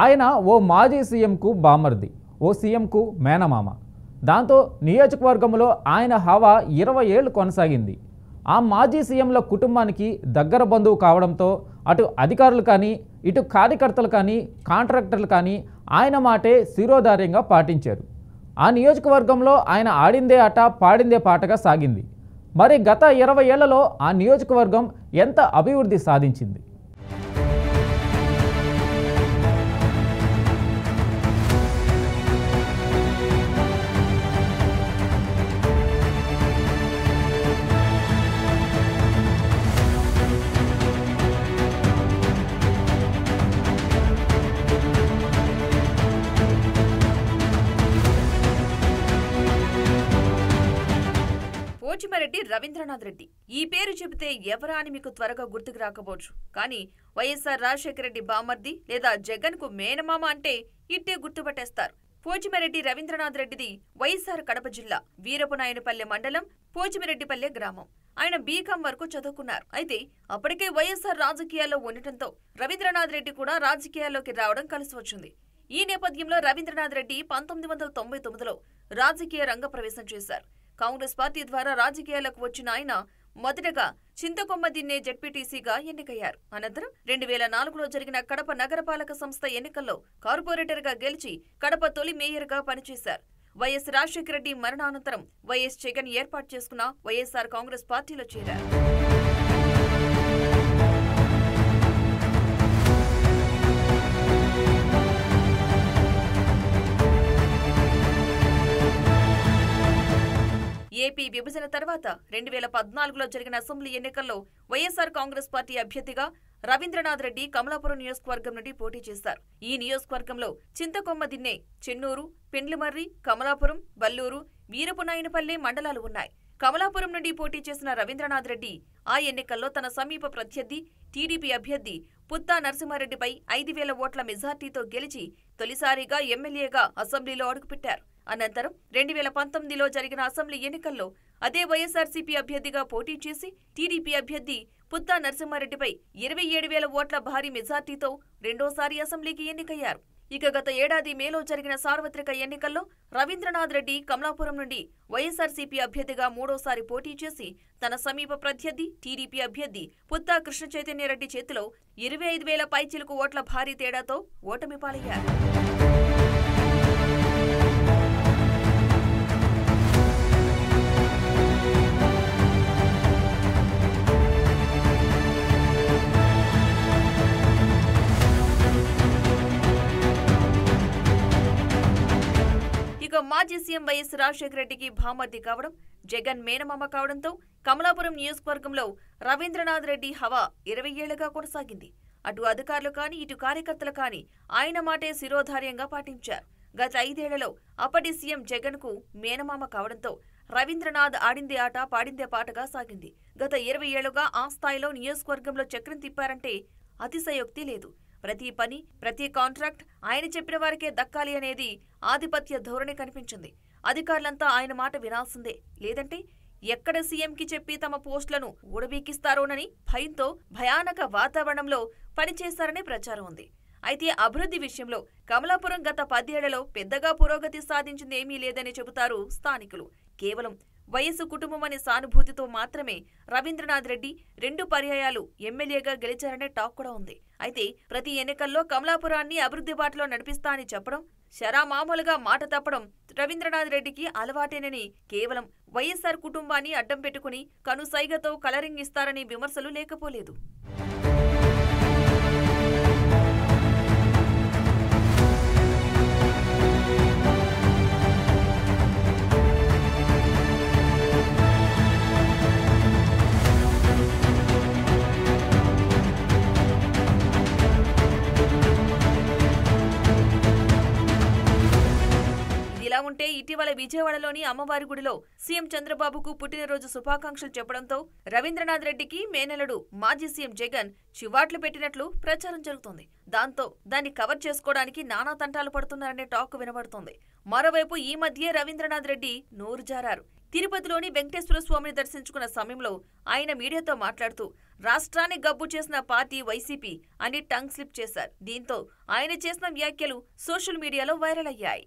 ఆయన ఓ మాజీ సీఎంకు బామర్ది, ఓ సీఎంకు మేనమామ. దాంతో నియోజకవర్గంలో ఆయన హవా 20 ఏళ్లు కొనసాగింది. ఆ మాజీ సీఎంల కుటుంబానికి దగ్గర బంధువు కావడంతో అటు అధికారులు కానీ, ఇటు కార్యకర్తలు కానీ, కాంట్రాక్టర్లు కానీ ఆయన మాటే శిరోధార్యంగా పాటించారు. ఆ నియోజకవర్గంలో ఆయన ఆడిందే ఆట, పాడిందే పాటగా సాగింది. మరి గత 20 ఏళ్లలో ఆ నియోజకవర్గం ఎంత అభివృద్ధి సాధించింది? పోచిమిరెడ్డి రవీంద్రనాథ్ రెడ్డి ఈ పేరు చెబితే ఎవరా అని మీకు త్వరగా గుర్తుకు రాకపోవచ్చు. కానీ వైఎస్ఆర్ రాజశేఖర రెడ్డి బామర్ది లేదా జగన్ కు మేనమామ అంటే ఇట్టే గుర్తుపట్టేస్తారు. పోచిమిరెడ్డి రవీంద్రనాథ్ రెడ్డిది వైఎస్ఆర్ కడప జిల్లా వీరపునాయనపల్లె మండలం పోచిమిరెడ్డిపల్లె గ్రామం. ఆయన బీకాం వరకు చదువుకున్నారు. అయితే అప్పటికే వైఎస్ఆర్ రాజకీయాల్లో ఉండటంతో రవీంద్రనాథ్ రెడ్డి కూడా రాజకీయాల్లోకి రావడం కలిసి వచ్చింది. ఈ నేపథ్యంలో రవీంద్రనాథ్ రెడ్డి 1999లో రాజకీయ రంగ ప్రవేశం చేశారు. కాంగ్రెస్ పార్టీ ద్వారా రాజకీయాలకు వచ్చిన ఆయన మొదటగా చింతకొమ్మదిన్నే జెడ్పీటీసీగా ఎన్నికయ్యారు. అనంతరం 2004లో జరిగిన కడప నగరపాలక సంస్థ ఎన్నికల్లో కార్పొరేటర్గా గెలిచి కడప తొలి మేయర్గా పనిచేశారు. వైఎస్ రాజశేఖర రెడ్డి మరణానంతరం వైఎస్ జగన్ ఏర్పాటు చేసుకున్న వైఎస్ఆర్ కాంగ్రెస్ పార్టీలో చేరారు. ఏపీ విభజన తర్వాత 2014లో జరిగిన అసెంబ్లీ ఎన్నికల్లో వైఎస్ఆర్ కాంగ్రెస్ పార్టీ అభ్యర్థిగా రవీంద్రనాథ్ రెడ్డి కమలాపురం నియోజకవర్గం నుండి పోటీ చేశారు. ఈ నియోజకవర్గంలో చింతకొమ్మదిన్నె, చెన్నూరు, పెండ్లిమర్రి, కమలాపురం, బల్లూరు, వీరపునాయనపల్లె మండలాలు ఉన్నాయి. కమలాపురం నుండి పోటీ చేసిన రవీంద్రనాథ్ రెడ్డి ఆ ఎన్నికల్లో తన సమీప ప్రత్యర్థి టీడీపీ అభ్యర్థి పుత్తా నరసింహారెడ్డిపై 5,000 ఓట్ల మెజార్టీతో గెలిచి తొలిసారిగా ఎమ్మెల్యేగా అసెంబ్లీలో అడుగుపెట్టారు. అనంతరం 2019లో జరిగిన అసెంబ్లీ ఎన్నికల్లో అదే వైఎస్ఆర్సీపీ అభ్యర్థిగా పోటీ చేసి టీడీపీ అభ్యర్థి పుత్తా నరసింహారెడ్డిపై 27,000 ఓట్ల భారీ మెజార్టీతో రెండోసారి అసెంబ్లీకి ఎన్నికయ్యారు. ఇక గత ఏడాది మేలో జరిగిన సార్వత్రిక ఎన్నికల్లో రవీంద్రనాథ్ రెడ్డి కమలాపురం నుండి వైఎస్ఆర్సీపీ అభ్యర్థిగా మూడోసారి పోటీ చేసి తన సమీప ప్రత్యర్థి టీడీపీ అభ్యర్థి పుత్తా కృష్ణ చైతన్యరెడ్డి చేతిలో 25,000 పైచిలుకు ఓట్ల భారీ తేడాతో ఓటమి పాలయ్యారు. మాజీ సీఎం వైఎస్ రాజశేఖర రెడ్డికి భామర్ది కావడం, జగన్ మేనమామ కావడంతో కమలాపురం నియోజకవర్గంలో రవీంద్రనాథ్ రెడ్డి హవా 20 ఏళ్లుగా కొనసాగింది. అటు అధికారులు కానీ, ఇటు కార్యకర్తలు కానీ ఆయన మాటే శిరోధార్యంగా పాటించారు. గత 5 ఏళ్లలో అప్పటి సీఎం జగన్ కు మేనమామ కావడంతో రవీంద్రనాథ్ ఆడిందే ఆట, పాడిందే పాటగా సాగింది. గత 20 ఏళ్లుగా ఆ స్థాయిలో నియోజకవర్గంలో చక్రం తిప్పారంటే అతిశయోక్తి లేదు. ప్రతి పని, ప్రతి కాంట్రాక్ట్ ఆయన చెప్పిన వారికే దక్కాలి అనేది ఆధిపత్య ధోరణి కనిపించింది. అధికారులంతా ఆయన మాట వినాల్సిందే, లేదంటే ఎక్కడ సీఎంకి చెప్పి తమ పోస్టులను ఊడబీకిస్తారోనని భయంతో భయానక వాతావరణంలో పనిచేశారనే ప్రచారం ఉంది. అయితే అభివృద్ధి విషయంలో కమలాపురం గత 10 ఏళ్లలో పెద్దగా పురోగతి సాధించింది ఏమీ లేదని చెబుతారు స్థానికులు. కేవలం వయసు కుటుంబం అనే సానుభూతితో మాత్రమే రవీంద్రనాథ్ రెడ్డి 2 పర్యాయాలు ఎమ్మెల్యేగా గెలిచారనే టాక్ కూడా ఉంది. అయితే ప్రతి ఎన్నికల్లో కమలాపురాన్ని అభివృద్ధి బాటలో నడిపిస్తా అని చెప్పడం, శరామామూలుగా మాట తప్పడం రవీంద్రనాథ్ రెడ్డికి అలవాటేనని, కేవలం వైఎస్ఆర్ కుటుంబాన్ని అడ్డం పెట్టుకుని కనుసైగతో కలరింగ్ ఇస్తారని విమర్శలు లేకపోలేదు. ఇలా ఉంటే ఇటీవల విజయవాడలోని అమ్మవారి గుడిలో సీఎం చంద్రబాబుకు పుట్టినరోజు శుభాకాంక్షలు చెప్పడంతో రవీంద్రనాథ్ రెడ్డికి మేనలుడు మాజీ సీఎం జగన్ చివాట్లు పెట్టినట్లు ప్రచారం జరుగుతోంది. దాంతో దాన్ని కవర్ చేసుకోవడానికి నానా తంటాలు పడుతున్నారనే టాక్ వినబడుతోంది. మరోవైపు ఈ మధ్య రవీంద్రనాథ్ రెడ్డి నోరు జారారు. తిరుపతిలోని వెంకటేశ్వర స్వామిని దర్శించుకున్న సమయంలో ఆయన మీడియాతో మాట్లాడుతూ రాష్ట్రాన్ని గబ్బు చేసిన పార్టీ వైసీపీ అని టంగ్ స్లిప్ చేశారు. దీంతో ఆయన చేసిన వ్యాఖ్యలు సోషల్ మీడియాలో వైరల్ అయ్యాయి.